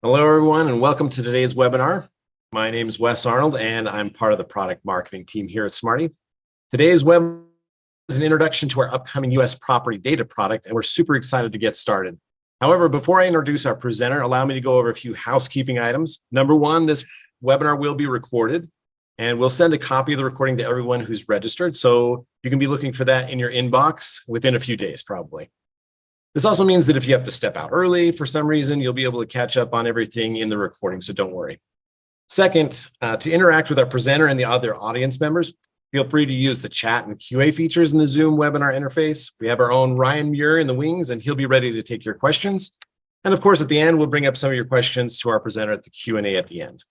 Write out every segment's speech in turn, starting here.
Hello, everyone, and welcome to today's webinar. My name is Wes Arnold, and I'm part of the product marketing team here at Smarty. Today's webinar is an introduction to our upcoming U.S. property data product, and we're super excited to get started. However, before I introduce our presenter, allow me to go over a few housekeeping items. Number one, this webinar will be recorded, and we'll send a copy of the recording to everyone who's registered, so you can be looking for that in your inbox within a few days, probably. This also means that if you have to step out early for some reason, you'll be able to catch up on everything in the recording, so don't worry. Second, to interact with our presenter and the other audience members, feel free to use the chat and QA features in the Zoom webinar interface. We have our own Ryan Muir in the wings, and he'll be ready to take your questions. And of course, at the end, we'll bring up some of your questions to our presenter at the Q&A at the end.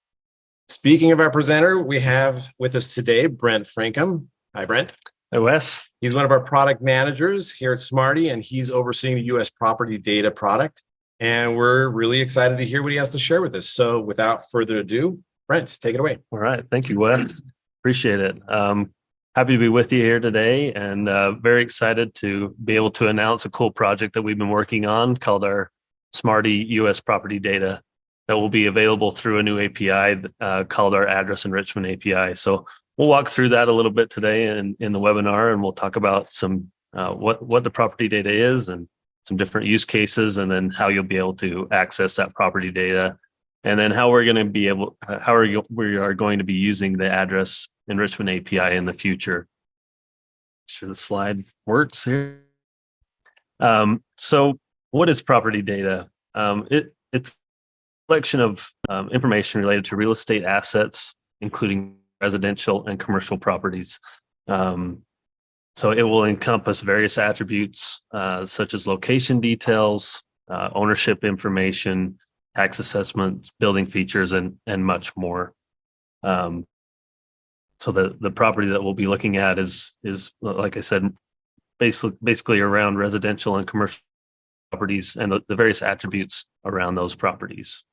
Speaking of our presenter, we have with us today, Brent Frankham. Hi, Brent. Hi, Wes. He's one of our product managers here at Smarty, and he's overseeing the U.S. property data product. And we're really excited to hear what he has to share with us. So without further ado, Brent, take it away. All right. Thank you, Wes. Appreciate it. Happy to be with you here today, and very excited to be able to announce a cool project that we've been working on called our Smarty U.S. property data that will be available through a new API called our Address Enrichment API. So we'll walk through that a little bit today in the webinar, and we'll talk about some what the property data is and some different use cases, and then how you'll be able to access that property data, and then how we are going to be using the Address Enrichment API in the future. Make sure the slide works here. So what is property data? It's a collection of information related to real estate assets, including residential and commercial properties. So it will encompass various attributes such as location details, ownership information, tax assessments, building features, and much more. So the property that we'll be looking at is like I said, basically around residential and commercial properties and the various attributes around those properties.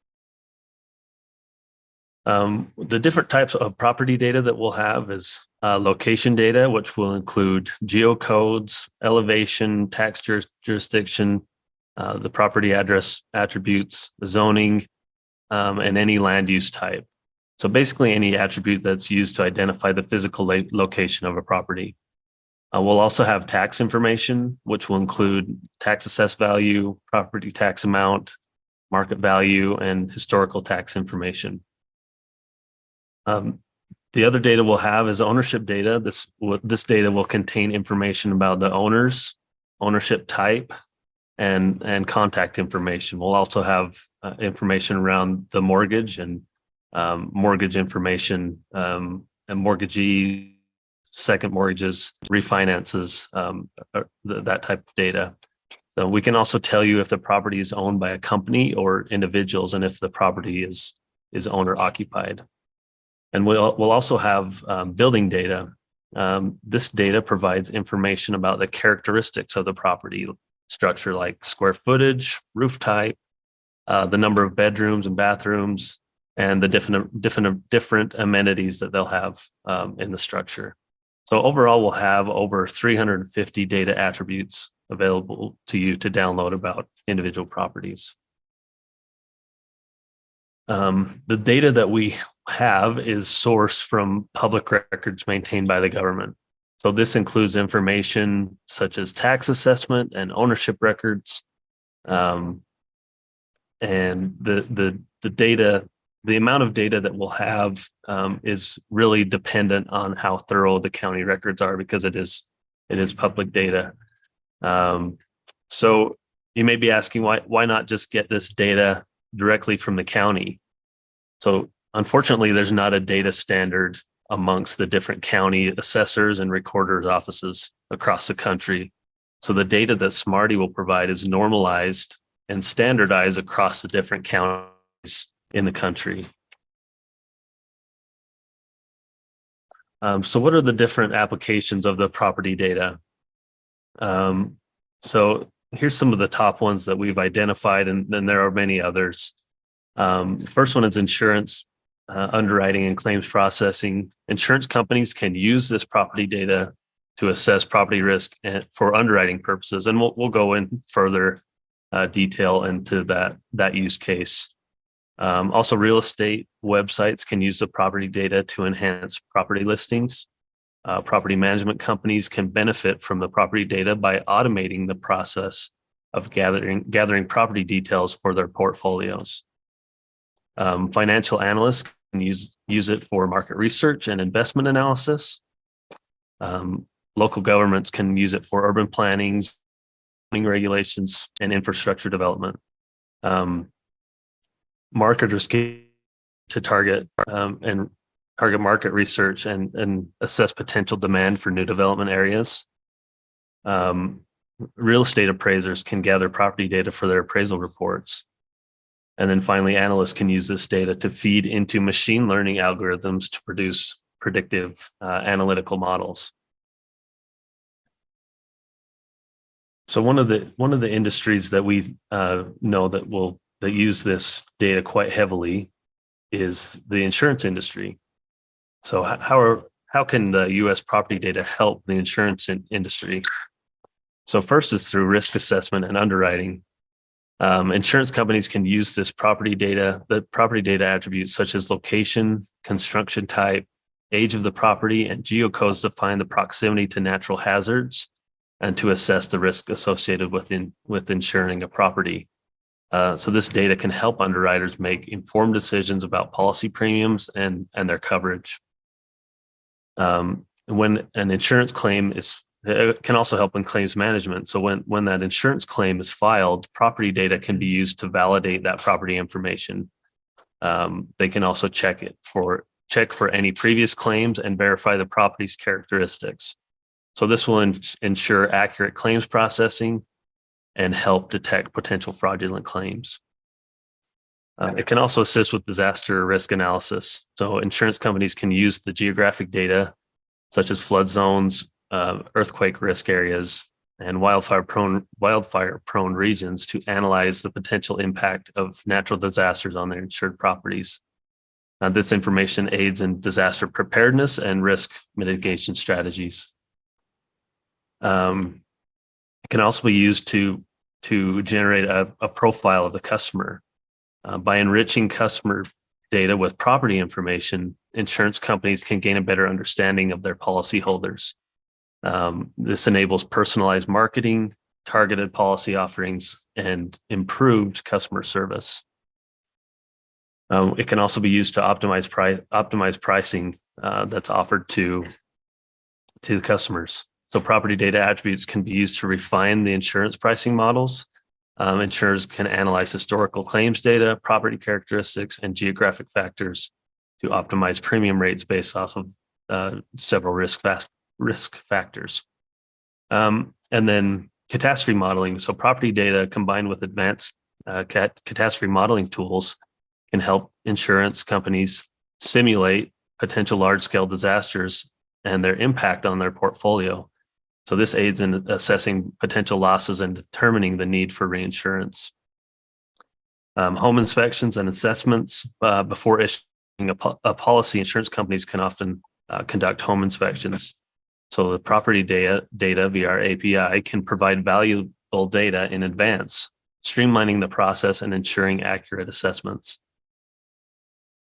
The different types of property data that we'll have is location data, which will include geocodes, elevation, tax jurisdiction, the property address attributes, zoning, and any land use type. So basically any attribute that's used to identify the physical location of a property. We'll also have tax information, which will include tax assessed value, property tax amount, market value, and historical tax information. The other data we'll have is ownership data. This data will contain information about the owners, ownership type, and contact information. We'll also have information around the mortgage and mortgage information, and mortgagee, second mortgages, refinances, that type of data. So we can also tell you if the property is owned by a company or individuals, and if the property is owner occupied. And we'll also have building data. This data provides information about the characteristics of the property structure, like square footage, roof type, the number of bedrooms and bathrooms, and the different amenities that they'll have in the structure. So overall, we'll have over 350 data attributes available to you to download about individual properties. The data that we have is sourced from public records maintained by the government. So this includes information such as tax assessment and ownership records. And the amount of data that we'll have is really dependent on how thorough the county records are, because it is public data. So you may be asking, why not just get this data directly from the county? So unfortunately, there's not a data standard amongst the different county assessors and recorders offices across the country. So the data that Smarty will provide is normalized and standardized across the different counties in the country. So what are the different applications of the property data? So here's some of the top ones that we've identified, and then there are many others. First one is insurance, underwriting and claims processing. Insurance companies can use this property data to assess property risk and for underwriting purposes, and we'll go in further detail into that use case. Also, real estate websites can use the property data to enhance property listings. Property management companies can benefit from the property data by automating the process of gathering property details for their portfolios. Financial analysts can use it for market research and investment analysis. Local governments can use it for urban planning, regulations, and infrastructure development. Marketers can to target market research and assess potential demand for new development areas. Real estate appraisers can gather property data for their appraisal reports. And then finally, analysts can use this data to feed into machine learning algorithms to produce predictive analytical models. So one of the industries that we know that use this data quite heavily is the insurance industry. So how can the U.S. property data help the insurance industry? So first is through risk assessment and underwriting. Insurance companies can use this property data attributes such as location, construction type, age of the property, and geocodes to find the proximity to natural hazards and to assess the risk associated with insuring a property. So this data can help underwriters make informed decisions about policy premiums and their coverage. When an insurance claim it can also help in claims management. So when that insurance claim is filed, property data can be used to validate that property information. They can also check for any previous claims and verify the property's characteristics. So this will ensure accurate claims processing and help detect potential fraudulent claims. It can also assist with disaster risk analysis. So insurance companies can use the geographic data, such as flood zones, earthquake risk areas, and wildfire-prone regions to analyze the potential impact of natural disasters on their insured properties. This information aids in disaster preparedness and risk mitigation strategies. It can also be used to generate a profile of the customer. By enriching customer data with property information, insurance companies can gain a better understanding of their policyholders. This enables personalized marketing, targeted policy offerings, and improved customer service. It can also be used to optimize pricing that's offered to customers. So property data attributes can be used to refine the insurance pricing models. Insurers can analyze historical claims data, property characteristics, and geographic factors to optimize premium rates based off of several risk factors. And then catastrophe modeling. So property data combined with advanced catastrophe modeling tools can help insurance companies simulate potential large-scale disasters and their impact on their portfolio. So this aids in assessing potential losses and determining the need for reinsurance. Home inspections and assessments before issuing a policy, insurance companies can often conduct home inspections. So the property data via our API can provide valuable data in advance, streamlining the process and ensuring accurate assessments.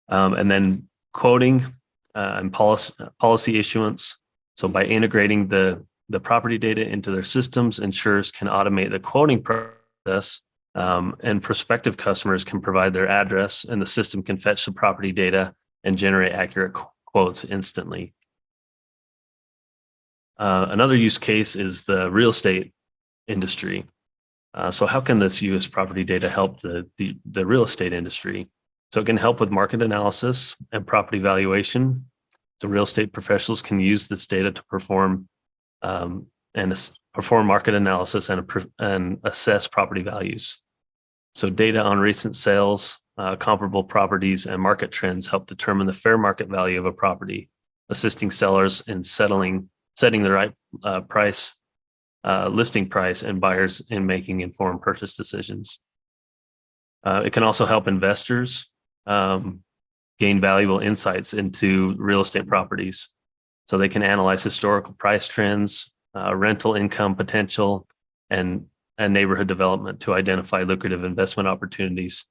And then quoting and policy issuance. So by integrating the property data into their systems, insurers can automate the quoting process, and prospective customers can provide their address, and the system can fetch the property data and generate accurate quotes instantly. Another use case is the real estate industry. So how can this U.S. property data help the real estate industry? So it can help with market analysis and property valuation. So real estate professionals can use this data to perform market analysis and assess property values. So data on recent sales, comparable properties, and market trends help determine the fair market value of a property, assisting sellers in setting the right listing price, and buyers in making informed purchase decisions. It can also help investors gain valuable insights into real estate properties. So they can analyze historical price trends, rental income potential, and neighborhood development to identify lucrative investment opportunities.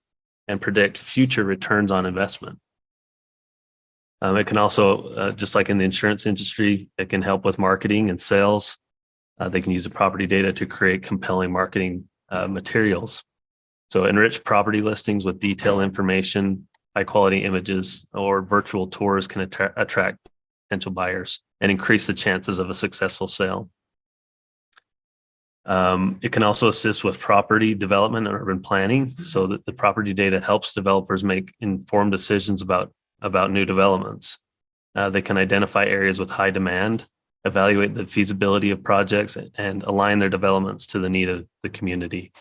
and predict future returns on investment. It can also, just like in the insurance industry, it can help with marketing and sales. They can use the property data to create compelling marketing materials. So enriched property listings with detailed information, high quality images, or virtual tours can attract potential buyers and increase the chances of a successful sale. It can also assist with property development and urban planning, so that the property data helps developers make informed decisions about new developments. They can identify areas with high demand, evaluate the feasibility of projects, and align their developments to the need of the community.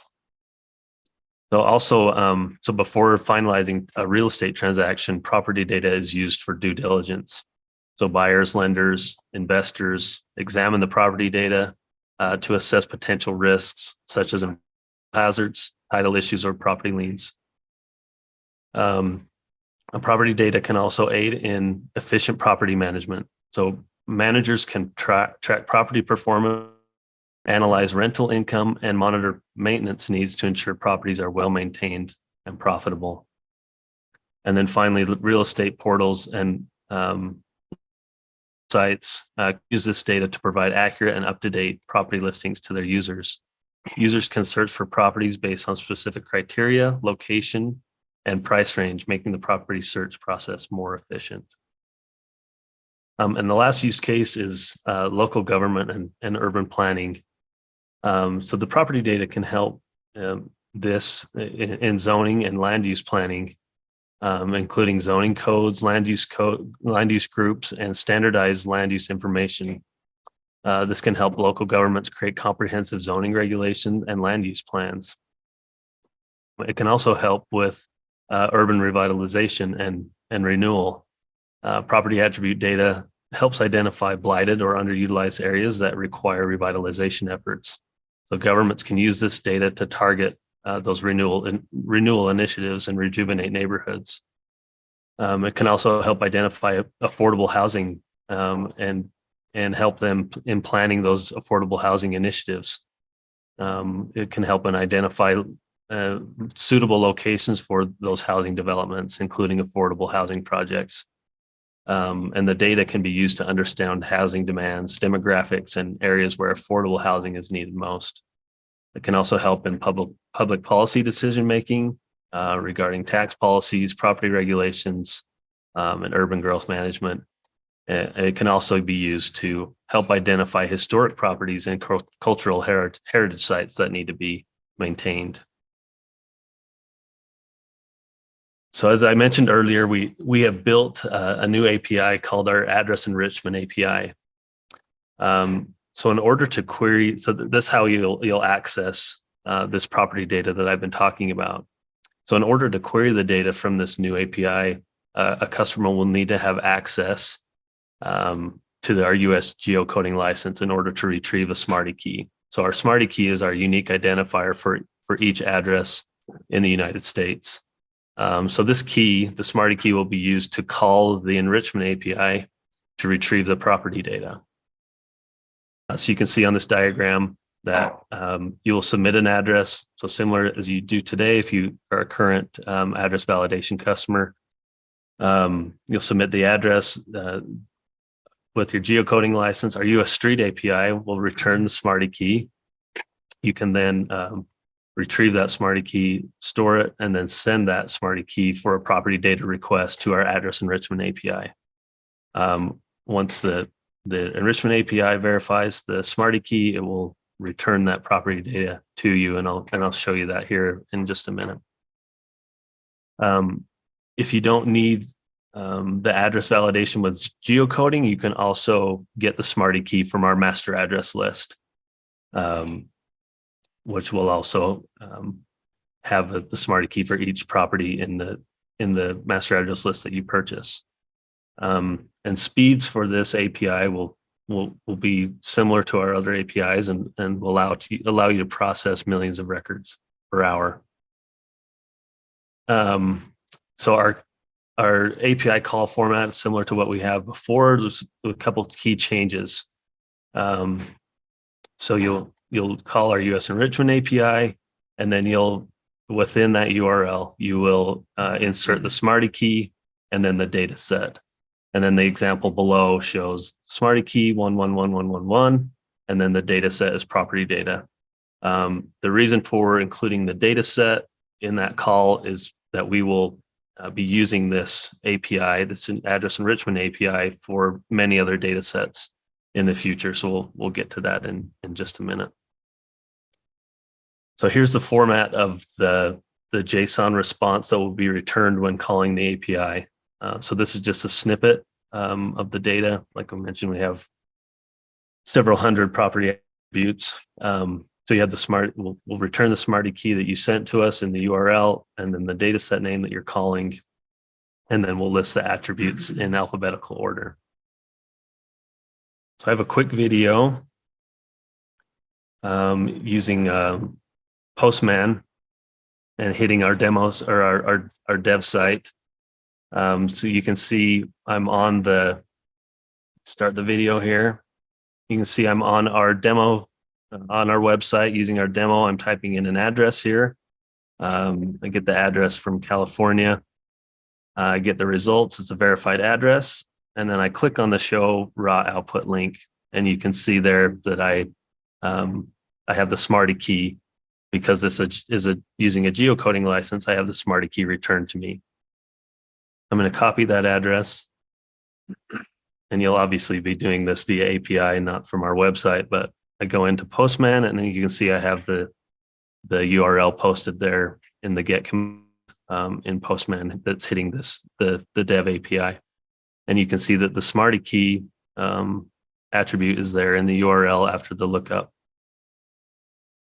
So also, so before finalizing a real estate transaction, property data is used for due diligence. So buyers, lenders, investors examine the property data to assess potential risks such as hazards, title issues, or property liens. Property data can also aid in efficient property management. So managers can track property performance, analyze rental income, and monitor maintenance needs to ensure properties are well maintained and profitable. And then finally, real estate portals and sites use this data to provide accurate and up-to-date property listings to their users. Users can search for properties based on specific criteria, location, and price range, making the property search process more efficient. And the last use case is local government and urban planning. So the property data can help this in zoning and land use planning, including zoning codes, land use groups, and standardized land use information. This can help local governments create comprehensive zoning regulations and land use plans. It can also help with urban revitalization and renewal. Property attribute data helps identify blighted or underutilized areas that require revitalization efforts. So governments can use this data to target those renewal initiatives and rejuvenate neighborhoods. It can also help identify affordable housing and help them in planning those affordable housing initiatives. It can help and identify suitable locations for those housing developments, including affordable housing projects. And the data can be used to understand housing demands, demographics, and areas where affordable housing is needed most. It can also help in public policy decision-making regarding tax policies, property regulations, and urban growth management. It can also be used to help identify historic properties and cultural heritage sites that need to be maintained. So as I mentioned earlier, we have built a new API called our Address Enrichment API. So in order to query, so that's how you'll access this property data that I've been talking about. So in order to query the data from this new API, a customer will need to have access to our US geocoding license in order to retrieve a Smarty key. So our Smarty key is our unique identifier for each address in the United States. So this key, the Smarty key, will be used to call the Enrichment API to retrieve the property data. So you can see on this diagram that you will submit an address. So similar as you do today, if you are a current address validation customer, you'll submit the address with your geocoding license. Our US Street API will return the Smarty key. You can then retrieve that Smarty key, store it, and then send that Smarty key for a property data request to our Address Enrichment API. Once the Enrichment API verifies the Smarty key, it will return that property data to you, and I'll show you that here in just a minute. If you don't need the address validation with geocoding, you can also get the Smarty key from our master address list, which will also have the Smarty key for each property in the master address list that you purchase. And speeds for this API will be similar to our other APIs and will allow you to process millions of records per hour. So our API call format is similar to what we have before. There's a couple of key changes. So you'll call our US Enrichment API, and then you'll within that URL, you will insert the Smarty key and then the data set. And then the example below shows Smarty key 111111, and then the data set is property data. The reason for including the data set in that call is that we will be using this API, this address enrichment API, for many other data sets in the future. So we'll get to that in just a minute. So here's the format of the JSON response that will be returned when calling the API. So this is just a snippet of the data. Like I mentioned, we have several hundred property attributes. So you have the we'll return the Smarty key that you sent to us in the URL, and then the data set name that you're calling, and then we'll list the attributes in alphabetical order. So I have a quick video using Postman and hitting our demos or our dev site. So you can see I'm on start the video here. You can see I'm on our demo on our website using our demo. I'm typing in an address here. I get the address from California. I get the results. It's a verified address. And then I click on the show raw output link, and you can see there that I have the Smarty key. Because this is using a geocoding license, I have the Smarty key returned to me. I'm going to copy that address, and you'll obviously be doing this via API, not from our website, but I go into Postman, and then you can see I have the URL posted there in the get command in Postman that's hitting the dev API. And you can see that the Smarty key attribute is there in the URL after the lookup.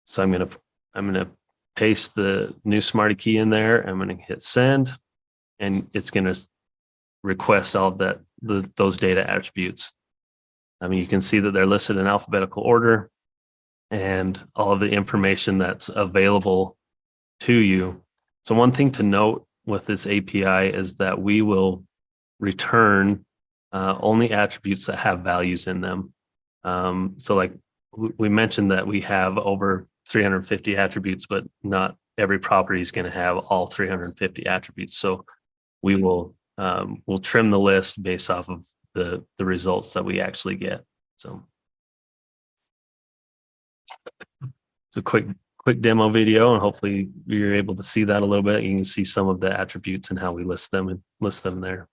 So I'm going to paste the new Smarty key in there. I'm going to hit send, and it's going to request all of those data attributes. You can see that they're listed in alphabetical order, and all of the information that's available to you. So one thing to note with this API is that we will return only attributes that have values in them. So like we mentioned that we have over 350 attributes, but not every property is going to have all 350 attributes. So we'll trim the list based off of the results that we actually get. So it's a quick demo video, and hopefully you're able to see that a little bit. You can see some of the attributes and how we list them there.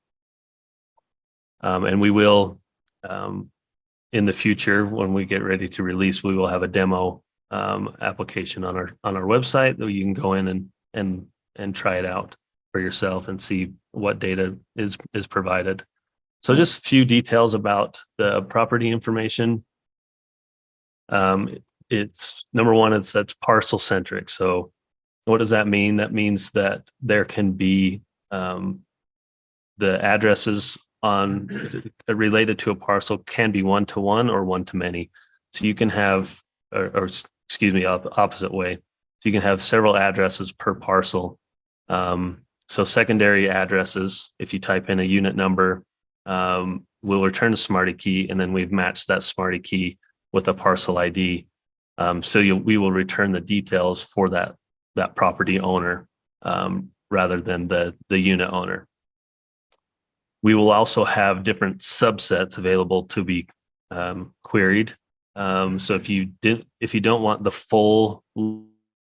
And we will, in the future, when we get ready to release, we will have a demo application on our website that you can go in and try it out for yourself and see what data is provided. So just a few details about the property information. It's number one, that's parcel centric. So what does that mean? That means that there can be the addresses related to a parcel can be one-to-one or one-to-many. So you can have, or excuse me, opposite way. So you can have several addresses per parcel. So secondary addresses, if you type in a unit number, we'll return a Smarty key, and then we've matched that Smarty key with a parcel ID. So we will return the details for that property owner rather than the unit owner. We will also have different subsets available to be queried. So if you don't want the full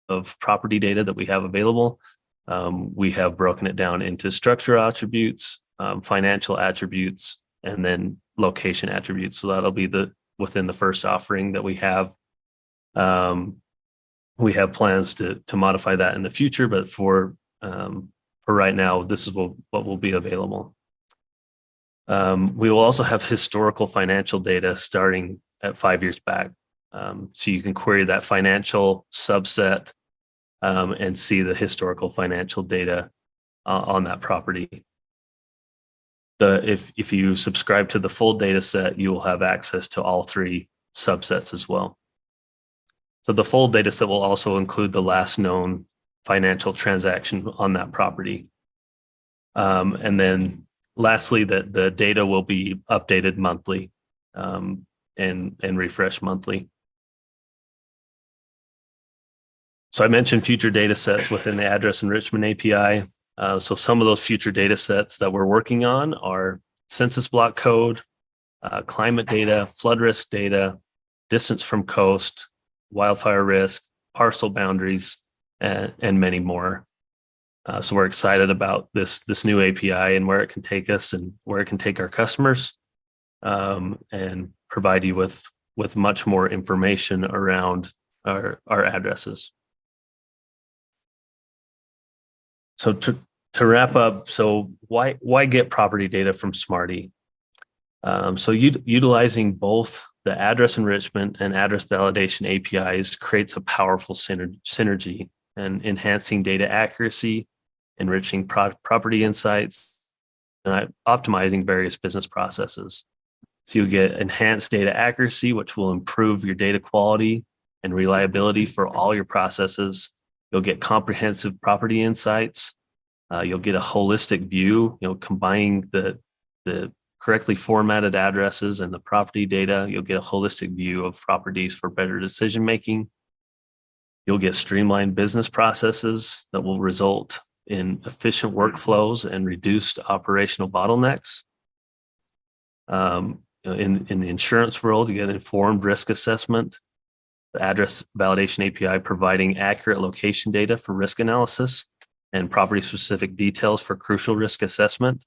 of property data that we have available, we have broken it down into structure attributes, financial attributes, and then location attributes. So that'll be within the first offering that we have. We have plans to modify that in the future, but for right now, this is what will be available. We will also have historical financial data starting at 5 years back. So you can query that financial subset and see the historical financial data on that property. If you subscribe to the full data set, you will have access to all three subsets as well. So the full data set will also include the last known financial transaction on that property. And then lastly, the data will be updated monthly and refreshed monthly. So I mentioned future data sets within the address enrichment API. So some of those future data sets that we're working on are census block code, climate data, flood risk data, distance from coast, wildfire risk, parcel boundaries, and many more. So we're excited about this new API and where it can take us and where it can take our customers, and provide you with much more information around our addresses. So to wrap up, so why get property data from Smarty? So utilizing both the address enrichment and address validation APIs creates a powerful synergy and enhancing data accuracy, enriching property insights, and optimizing various business processes. So you get enhanced data accuracy, which will improve your data quality and reliability for all your processes. You'll get comprehensive property insights. You'll get a holistic view, combining the correctly formatted addresses and the property data. You'll get a holistic view of properties for better decision-making. You'll get streamlined business processes that will result in efficient workflows and reduced operational bottlenecks. In the insurance world, you get informed risk assessment, the address validation API providing accurate location data for risk analysis and property-specific details for crucial risk assessment,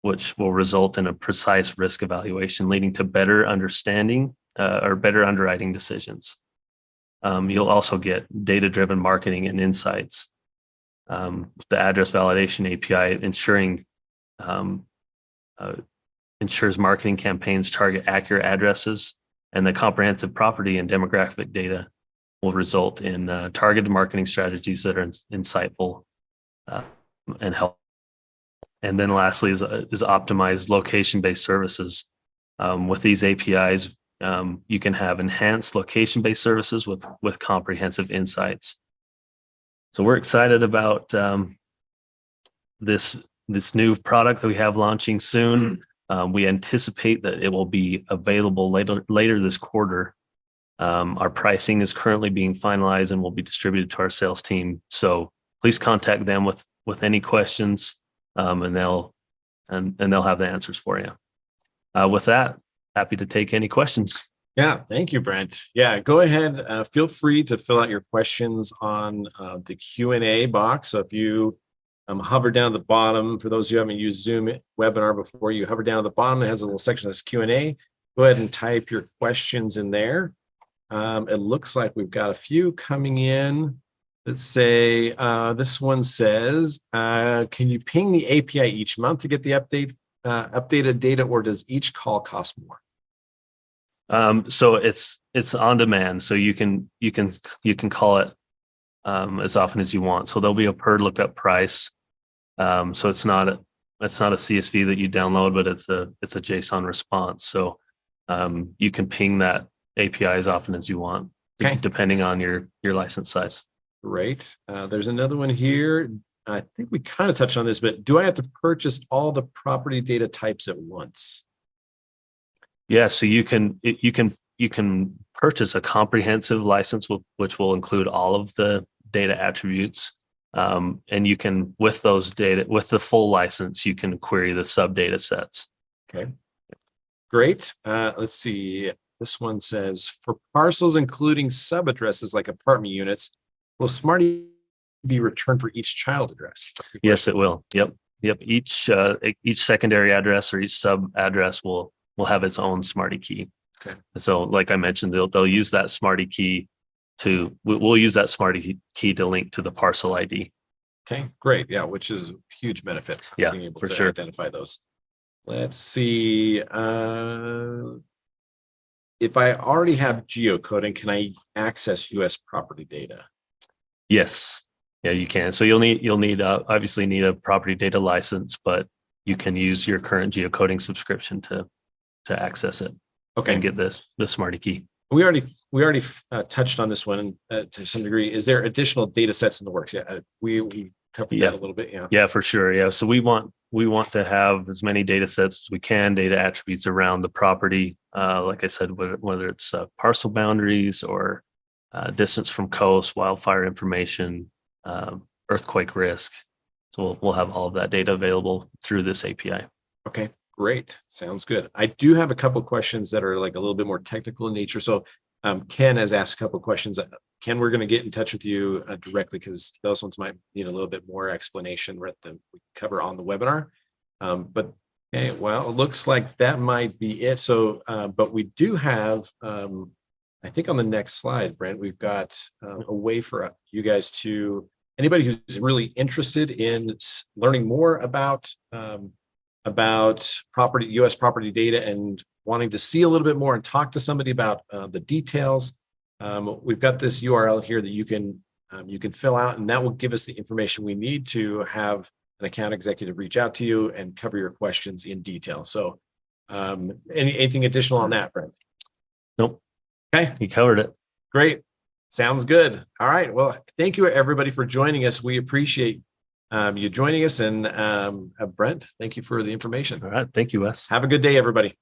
which will result in a precise risk evaluation, leading to better understanding or better underwriting decisions. You'll also get data-driven marketing and insights. The address validation API ensures marketing campaigns target accurate addresses, and the comprehensive property and demographic data will result in targeted marketing strategies that are insightful and helpful. And then lastly is optimized location-based services. With these APIs, you can have enhanced location-based services with comprehensive insights. So we're excited about this new product that we have launching soon. We anticipate that it will be available later this quarter. Our pricing is currently being finalized and will be distributed to our sales team. So please contact them with any questions, and they'll have the answers for you. With that, happy to take any questions. Yeah, thank you, Brent. Yeah, go ahead. Feel free to fill out your questions on the Q&A box. So if you hover down at the bottom, for those who haven't used Zoom webinar before, you hover down at the bottom, it has a little section that's Q&A. Go ahead and type your questions in there. It looks like we've got a few coming in. Let's say this one says, can you ping the API each month to get the updated data, or does each call cost more? So it's on demand. So you can call it as often as you want. So there'll be a per lookup price. So it's not a CSV that you download, but it's a JSON response. So you can ping that API as often as you want, depending on your license size. Great. There's another one here. I think we kind of touched on this, but do I have to purchase all the property data types at once? Yeah, so you can purchase a comprehensive license, which will include all of the data attributes, and you can, with those data, with the full license, you can query the sub data sets. Okay, great. Let's see. This one says, for parcels including sub addresses like apartment units, will Smarty be returned for each child address? Yes, it will. Yep. Each secondary address or each sub address will have its own Smarty key. Okay. So, like I mentioned, they'll use that Smarty key we'll use that Smarty key to link to the parcel ID. Okay, great. Yeah, which is a huge benefit. Yeah, being able for to sure. identify those. Let's see. If I already have geocoding, can I access U.S. property data? Yes. Yeah, you can. So you'll obviously need a property data license, but you can use your current geocoding subscription to access it. Okay. And get the Smarty key. We already touched on this one to some degree. Is there additional data sets in the works? Yeah, we covered that a little bit. Yeah. Yeah, for sure. Yeah. So we want to have as many data sets as we can, data attributes around the property. Like I said, whether it's parcel boundaries or distance from coast, wildfire information, earthquake risk. So we'll have all of that data available through this API. Okay, great. Sounds good. I do have a couple of questions that are like a little bit more technical in nature. So Ken has asked a couple of questions. Ken, we're going to get in touch with you directly because those ones might need a little bit more explanation that we cover on the webinar. But okay, well, it looks like that might be it. So, but we do have, I think on the next slide, Brent, we've got a way for you guys to, anybody who's really interested in learning more about property, U.S. property data and wanting to see a little bit more and talk to somebody about the details. We've got this URL here that you can fill out, and that will give us the information we need to have an account executive reach out to you and cover your questions in detail. So anything additional on that, Brent? Nope. Okay. You covered it. Great. Sounds good. All right. Well, thank you everybody for joining us. We appreciate you joining us, and Brent, thank you for the information. All right. Thank you, Wes. Have a good day, everybody.